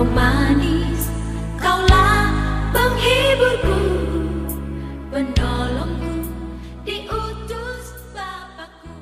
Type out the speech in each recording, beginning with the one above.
pemanis, Kaulah penghiburku, penolongku, diutus Bapakku.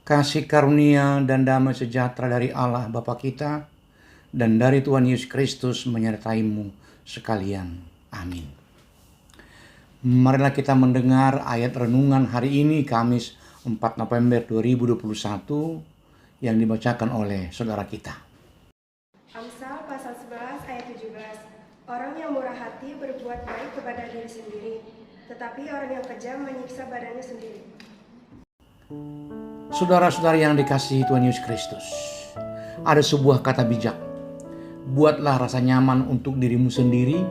Kasih karunia dan damai sejahtera dari Allah Bapa kita dan dari Tuhan Yesus Kristus menyertaimu sekalian. Amin. Marilah kita mendengar ayat renungan hari ini Kamis 4 November 2021 yang dibacakan oleh saudara kita. Amsal pasal 11 ayat 17. Orang yang murah hati berbuat baik kepada diri sendiri, tetapi orang yang kejam menyiksa badannya sendiri. Saudara-saudari yang dikasihi Tuhan Yesus Kristus, ada sebuah kata bijak. Buatlah rasa nyaman untuk dirimu sendiri,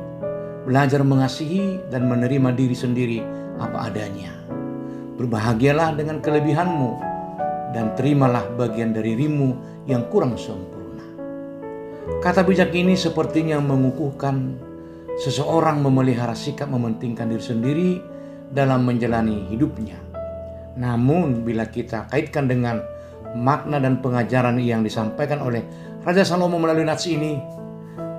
belajar mengasihi dan menerima diri sendiri apa adanya. Berbahagialah dengan kelebihanmu dan terimalah bagian dari dirimu yang kurang sempurna. Kata bijak ini sepertinya mengukuhkan seseorang memelihara sikap mementingkan diri sendiri dalam menjalani hidupnya. Namun bila kita kaitkan dengan makna dan pengajaran yang disampaikan oleh Raja Salomo melalui nats ini,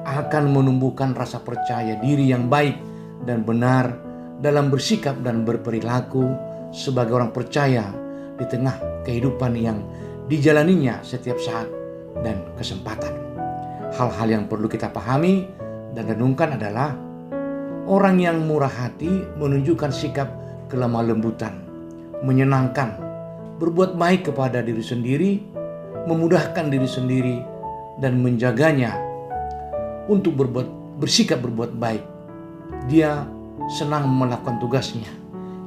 akan menumbuhkan rasa percaya diri yang baik dan benar dalam bersikap dan berperilaku sebagai orang percaya di tengah kehidupan yang dijalaninya setiap saat dan kesempatan. Hal-hal yang perlu kita pahami dan renungkan adalah orang yang murah hati menunjukkan sikap kelemah lembutan, menyenangkan, berbuat baik kepada diri sendiri, memudahkan diri sendiri, dan menjaganya untuk bersikap berbuat baik. Dia senang melakukan tugasnya,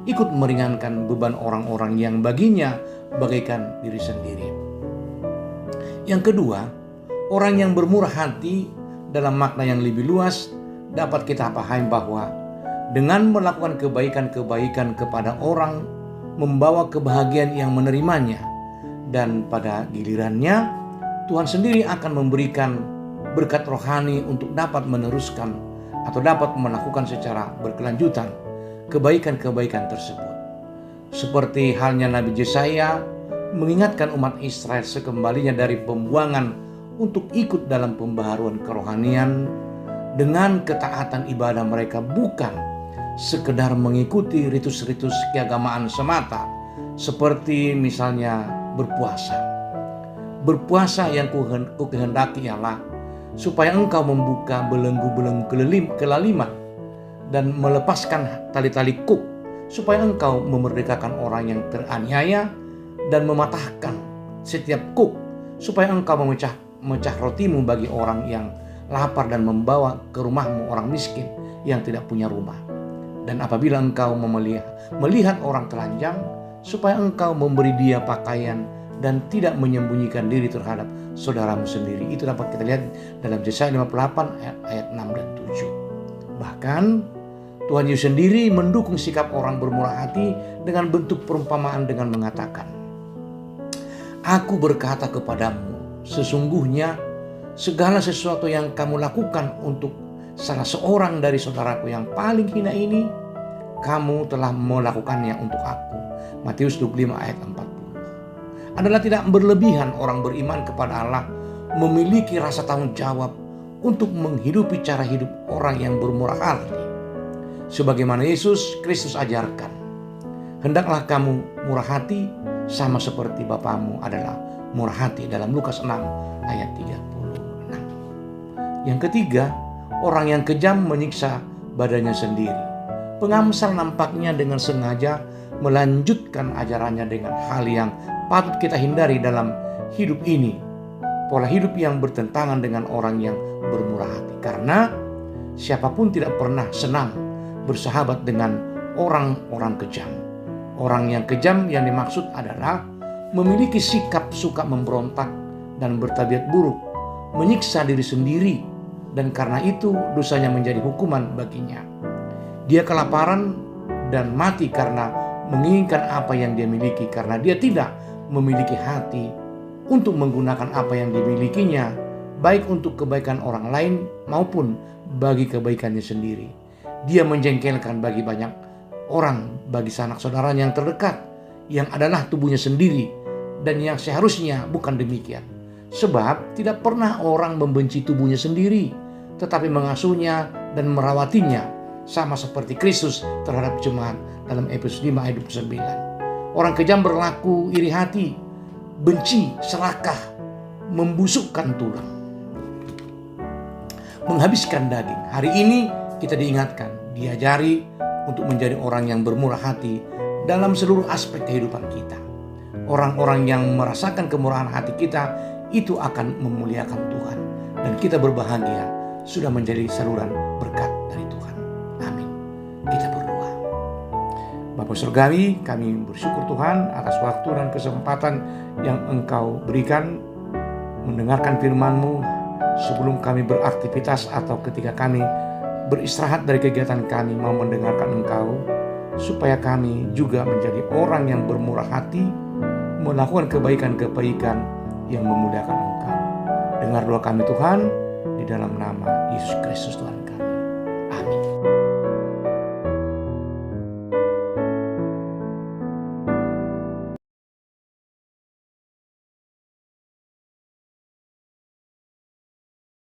ikut meringankan beban orang-orang yang baginya bagaikan diri sendiri. Yang kedua, orang yang bermurah hati dalam makna yang lebih luas dapat kita pahami bahwa dengan melakukan kebaikan-kebaikan kepada orang membawa kebahagiaan yang menerimanya, dan pada gilirannya Tuhan sendiri akan memberikan berkat rohani untuk dapat meneruskan atau dapat melakukan secara berkelanjutan kebaikan-kebaikan tersebut. Seperti halnya Nabi Yesaya mengingatkan umat Israel sekembalinya dari pembuangan untuk ikut dalam pembaharuan kerohanian dengan ketaatan ibadah mereka bukan sekedar mengikuti ritus-ritus keagamaan semata, seperti misalnya berpuasa. Berpuasa yang kukehendaki ialah supaya engkau membuka belenggu-belenggu kelaliman dan melepaskan tali-tali kuk, supaya engkau memerdekakan orang yang teraniaya dan mematahkan setiap kuk, supaya engkau memecah rotimu bagi orang yang lapar dan membawa ke rumahmu orang miskin yang tidak punya rumah. Dan apabila engkau melihat orang telanjang, supaya engkau memberi dia pakaian dan tidak menyembunyikan diri terhadap saudaramu sendiri. Itu dapat kita lihat dalam Yesaya 58 ayat 6 dan 7. Bahkan Tuhan Yesus sendiri mendukung sikap orang bermurah hati dengan bentuk perumpamaan dengan mengatakan, Aku berkata kepadamu, sesungguhnya segala sesuatu yang kamu lakukan untuk salah seorang dari saudaraku yang paling hina ini, kamu telah melakukannya untuk aku. Matius 25 ayat 40. Adalah tidak berlebihan orang beriman kepada Allah memiliki rasa tanggung jawab untuk menghidupi cara hidup orang yang bermurah hati. Sebagaimana Yesus Kristus ajarkan, hendaklah kamu murah hati sama seperti Bapamu adalah murah hati, dalam Lukas 6 ayat 36. Yang ketiga, orang yang kejam menyiksa badannya sendiri. Pengamsal nampaknya dengan sengaja melanjutkan ajarannya dengan hal yang patut kita hindari dalam hidup ini. Pola hidup yang bertentangan dengan orang yang bermurah hati. Karena siapapun tidak pernah senang bersahabat dengan orang-orang kejam. Orang yang kejam yang dimaksud adalah memiliki sikap suka memberontak dan bertabiat buruk, menyiksa diri sendiri, dan karena itu dosanya menjadi hukuman baginya. Dia kelaparan dan mati karena menginginkan apa yang dia miliki, karena dia tidak memiliki hati untuk menggunakan apa yang dimilikinya, baik untuk kebaikan orang lain maupun bagi kebaikannya sendiri. Dia menjengkelkan bagi banyak orang, bagi sanak saudaranya yang terdekat, yang adalah tubuhnya sendiri, dan yang seharusnya bukan demikian. Sebab tidak pernah orang membenci tubuhnya sendiri, tetapi mengasuhnya dan merawatinya, sama seperti Kristus terhadap jemaat dalam Efesus 5 ayat 29. Orang kejam berlaku iri hati, benci, serakah, membusukkan tulang, menghabiskan daging. Hari ini kita diingatkan, diajari untuk menjadi orang yang bermurah hati dalam seluruh aspek kehidupan kita. Orang-orang yang merasakan kemurahan hati kita itu akan memuliakan Tuhan, dan kita berbahagia sudah menjadi saluran berkat dari Tuhan. Amin. Kita berdoa. Bapa Surgawi, kami bersyukur Tuhan atas waktu dan kesempatan yang Engkau berikan mendengarkan firman-Mu sebelum kami beraktivitas atau ketika kami beristirahat dari kegiatan kami mau mendengarkan Engkau, supaya kami juga menjadi orang yang bermurah hati, melakukan kebaikan-kebaikan yang memuliakan Engkau. Dengar doa kami Tuhan, di dalam nama Yesus Kristus Tuhan kami. Amin.